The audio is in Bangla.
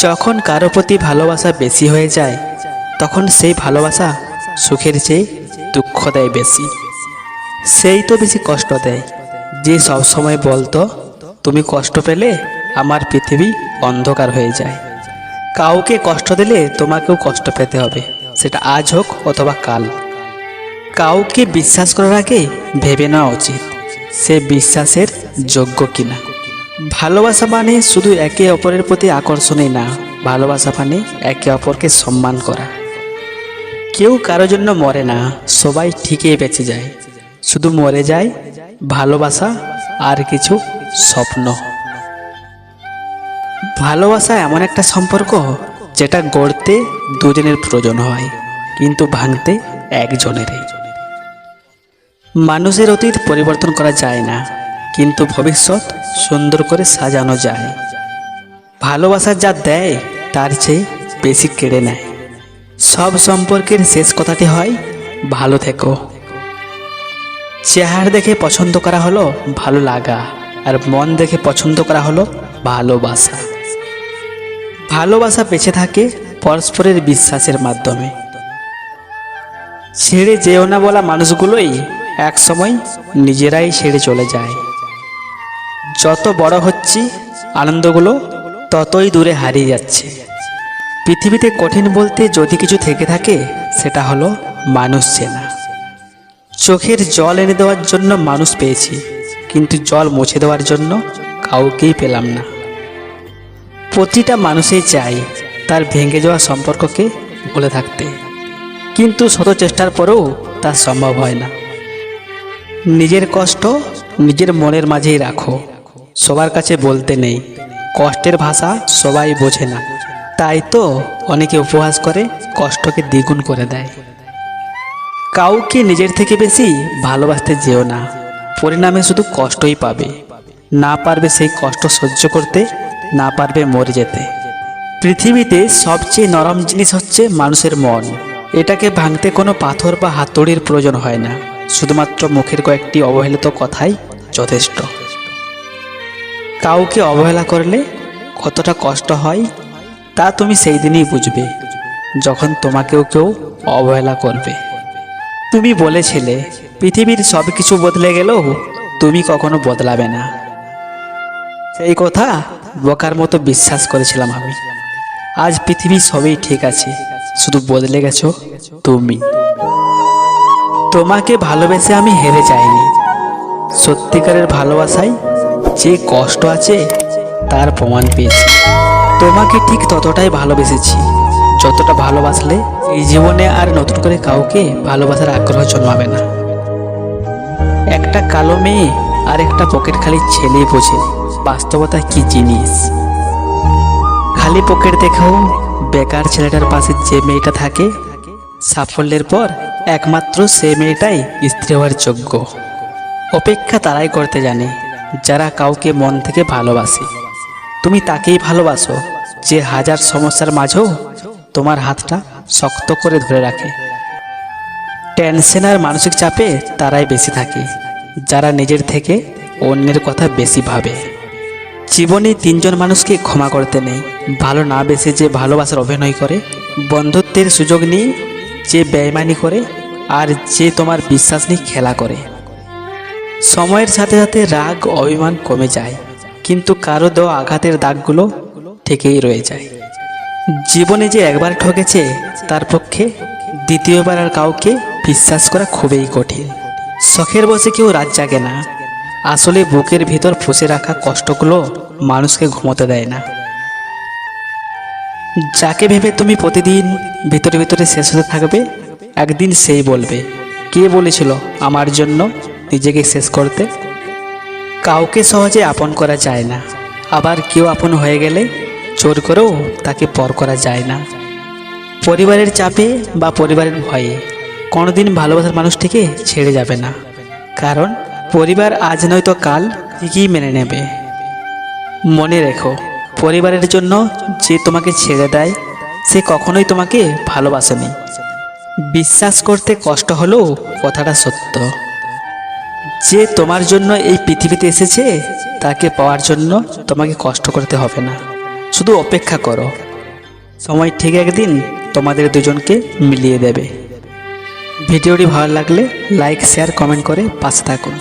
যখন কারো প্রতি ভালোবাসা বেশি হয়ে যায় তখন সেই ভালোবাসা সুখের চেয়ে দুঃখ দেয় বেশি। সেই তো বেশি কষ্ট দেয় যে সবসময় বলতো তুমি কষ্ট পেলে আমার পৃথিবী অন্ধকার হয়ে যায়। কাউকে কষ্ট দিলে তোমাকেও কষ্ট পেতে হবে, সেটা আজ হোক অথবা কাল। কাউকে বিশ্বাস করার আগে ভেবে নেওয়া উচিত সে বিশ্বাসের যোগ্য কিনা। ভালোবাসা মানে শুধু একে অপরের প্রতি আকর্ষণই না, ভালোবাসা মানে একে অপরকে সম্মান করা। কেউ কারোর জন্য মরে না, সবাই ঠিকই বেঁচে যায়। শুধু মরে যায় ভালোবাসা আর কিছু স্বপ্ন। ভালোবাসা এমন একটা সম্পর্ক যেটা গড়তে দুজনের প্রয়োজন হয়, কিন্তু ভাঙতে একজনেরই। মানুষের অতীত পরিবর্তন করা যায় না, কিন্তু ভবিষ্যৎ সুন্দর করে সাজানো যায়। ভালোবাসা যা দেয় তার চেয়ে বেশি কেড়ে নেয়। সব সম্পর্কের শেষ কথাটি হয় ভালো থেকো। চেহারা দেখে পছন্দ করা হলো ভালো লাগা, আর মন দেখে পছন্দ করা হলো ভালোবাসা। ভালোবাসা বেঁচে থাকে পরস্পরের বিশ্বাসের মাধ্যমে। ছেড়ে যেও না বলা মানুষগুলোই এক সময় নিজেরাই ছেড়ে চলে যায়। যত বড় হচ্ছি আনন্দগুলো ততই দূরে হারিয়ে যাচ্ছে। পৃথিবীতে কঠিন বলতে যদি কিছু থেকে থাকে সেটা হলো মানুষ চেনা। চোখের জল এনে দেওয়ার জন্য মানুষ পেয়েছি, কিন্তু জল মুছে দেওয়ার জন্য কাউকেই পেলাম না। প্রতিটা মানুষই চায় তার ভেঙে যাওয়া সম্পর্ককে ভুলে থাকতে, কিন্তু শত চেষ্টার পরেও তা সম্ভব হয় না। নিজের কষ্ট নিজের মনের মাঝেই রাখো, সবার কাছে বলতে নেই। কষ্টের ভাষা সবাই বোঝে না, তাই তো অনেকে উপহাস করে কষ্টকে দ্বিগুণ করে দেয়। কাউকে নিজের থেকে বেশি ভালোবাসতে যেও না, পরিণামে শুধু কষ্টই পাবে। না পারবে সেই কষ্ট সহ্য করতে, না পারবে মরে যেতে। পৃথিবীতে সবচেয়ে নরম জিনিস হচ্ছে মানুষের মন। এটাকে ভাঙতে কোনো পাথর বা হাতুড়ির প্রয়োজন হয় না, শুধুমাত্র মুখের কয়েকটি অবহেলিত কথাই যথেষ্ট। কাউকে অবহেলা করলে কতটা কষ্ট হয় তা তুমি সেই দিনই বুঝবে যখন তোমাকেও কেউ অবহেলা করবে। তুমি বলেছিলে পৃথিবীর সব কিছু বদলে গেলেও তুমি কখনো বদলাবে না। সেই কথা বোকার মতো বিশ্বাস করেছিলাম আমি। আজ পৃথিবী সবই ঠিক আছে, শুধু বদলে গেছো তুমি। তোমাকে ভালোবেসে আমি হেরে যাইনি। সত্যিকারের ভালোবাসায় যে কষ্ট আছে তার প্রমাণ পেয়েছি। তোমাকে ঠিক ততটাই ভালোবেসেছি যতটা ভালোবাসলে এই জীবনে আর নতুন করে কাউকে ভালোবাসার আগ্রহ জন্মাবে না। একটা কালো মেয়ে আর একটা পকেট খালি ছেলে বোঝে বাস্তবতা কি জিনিস। খালি পকেট দেখেও বেকার ছেলেটার পাশে যে মেয়েটা থাকে, সাফল্যের পর একমাত্র সে মেয়েটাই স্ত্রী হওয়ার যোগ্য। অপেক্ষা তারাই করতে জানে যারা কাউকে মন থেকে ভালোবাসে। তুমি তাকেই ভালোবাসো যে হাজার সমস্যার মাঝেও তোমার হাতটা শক্ত করে ধরে রাখে। টেনশন আর মানসিক চাপে তারাই বেশি থাকে যারা নিজের থেকে অন্যের কথা বেশি ভাবে। জীবনে তিনজন মানুষকে ক্ষমা করতে নেই: ভালো না বেসে যে ভালোবাসার অভিনয় করে, বন্ধুত্বের সুযোগ নিয়ে যে বেঈমানি করে, আর যে তোমার বিশ্বাস নিয়ে খেলা করে। সময়ের সাথে সাথে রাগ অভিমান কমে যায়, কিন্তু কারো দেওয়া আঘাতের দাগগুলো থেকেই রয়ে যায়। জীবনে যে একবার ঠকেছে তার পক্ষে দ্বিতীয়বার আর কাউকে বিশ্বাস করা খুবই কঠিন। শখের বসে কেউ রাত জাগে না, আসলে বুকের ভিতর ফুঁসে রাখা কষ্টগুলো মানুষকে ঘুমোতে দেয় না। যাকে ভেবে তুমি প্রতিদিন ভিতরে ভিতরে শেষ হতে থাকবে, একদিন সেই বলবে, কে বলেছিল আমার জন্য নিজেকে শেষ করতে। কাউকে সহজে আপন করা যায় না, আবার কেউ আপন হয়ে গেলে জোর করেও তাকে পর করা যায় না। পরিবারের চাপে বা পরিবারের ভয়ে কোনোদিন ভালোবাসার মানুষটিকে ছেড়ে যাবে না, কারণ পরিবার আজ নয়তো কাল ঠিকই মেনে নেবে। মনে রেখো, পরিবারের জন্য যে তোমাকে ছেড়ে দেয় সে কখনোই তোমাকে ভালোবাসেনি। বিশ্বাস করতে কষ্ট হলেও কথাটা সত্য। যে তোমার জন্য এই পৃথিবীতে এসেছে তাকে পাওয়ার জন্য তোমাকে কষ্ট করতে হবে না, শুধু অপেক্ষা করো। সময় ঠিক একদিন তোমাদের দুজনকে মিলিয়ে দেবে। ভিডিওটি ভালো লাগলে লাইক শেয়ার কমেন্ট করে পাশে থাকুন।